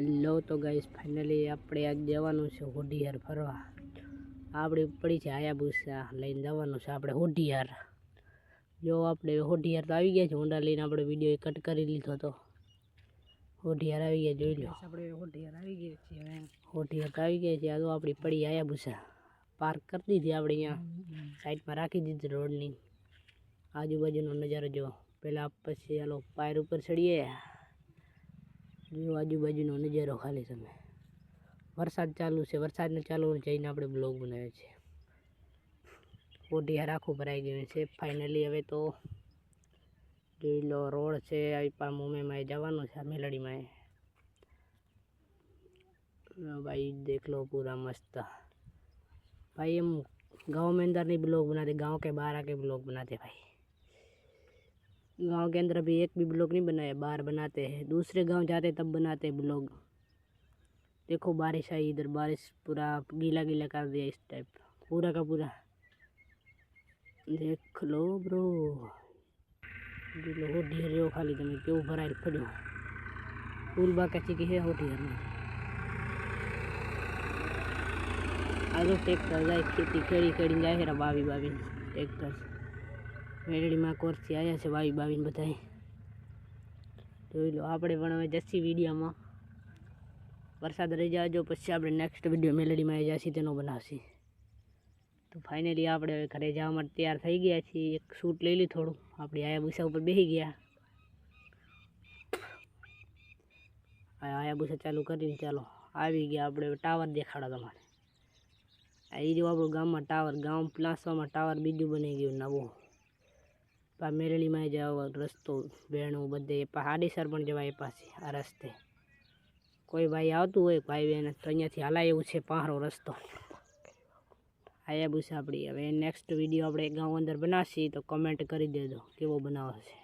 Hello तो guys finally આપણે આજ જવાનું છે હોડિયાર ફરવા। આપણી પડી છે હાયાબુસા લઈને જવાનું છે આપણે હોડિયાર। જો આપણે હોડિયાર તો આવી ગયા છે, હોન્ડા લઈને આપણે વિડિયો કટ કરી લીધો તો હોડિયાર આવી ગયા, જોઈ લો આપણે હોડિયાર આવી ગયા છે। હવે હોડિયાર તો આવી ગયા છે, આ તો આપણી પડી હાયાબુસા પાર્ક કરી દીધી આપણે, અહીંયા સાઈડમાં રાખી દીધી રોડની। આજુબાજુનો નજારો જો પહેલા, પછી ચાલો પાયર ઉપર ચડીએ। जो आजूबाजू नजारो खाली समय वरसाद चालू से, वरसाद ने चालू जईने આપણે બ્લોગ બનાવ્યો છે। હોડિયાર આખું ભરાઈ ગયું છે फाइनली। હવે તો જોઈ લો રોડ છે, આવી પા મુંબઈમાં જવાનું છે મેલડીમાં। भाई देख लो पूरा मस्त भाई। हम गांव में अंदर नहीं ब्लॉग बनाते, गांव के बाहर आके ब्लॉग बनाते भाई। गांव के अंदर अभी एक भी ब्लॉग नहीं बनाया, बाहर बनाते हैं। दूसरे गांव जाते तब बनाते हैं ब्लॉग। देखो बारिश आई इधर, बारिश पूरा गीला गीला कर दिया इस टाइप पूरा का पूरा। देख लो ब्रो, होडियार जो खाली तमे क्यों भराई पड़ो। फूल बाकी की है होडियार में। आगे ट्रेक्टर जाए खेती खेड़ी खेड़ी जाए है बावी बावी ट्रेक्टर मेलडी में कोरसी आया से बावी बावी बताए। જોઈ લો આપણે પણ હવે જસી વિડીયોમાં વરસાદ રહી જાજો, પછી આપણે નેક્સ્ટ વિડીયો મેલડીમાં આવી જશે તેનો બનાવશે। તો ફાઇનલી આપણે હવે ઘરે જવા માટે તૈયાર થઈ ગયા છીએ। એક શૂટ લઈ લી થોડું, આપણી હાયાબુસા ઉપર બેસી ગયા। હાયાબુસા ચાલુ કરીને ચાલો આવી ગયા આપણે। ટાવર દેખાડો તમારે, આ જો આપણું ગામમાં ટાવર, ગામ પ્લાસવામાં ટાવર બીજું બની ગયું નવું। મેલડીમાં જાવ રસ્તો બેણું બધે હાડીસર પણ જવાય પાસે આ રસ્તે। કોઈ ભાઈ આવતું હોય ભાઈ બહેન તો અહીંયાથી હાલાય એવું છે પહાડો રસ્તો હાયાબુસા આપણી। હવે નેક્સ્ટ વિડીયો આપણે ગામ અંદર બનાવશી તો કમેન્ટ કરી દેજો કેવો બનાવશે।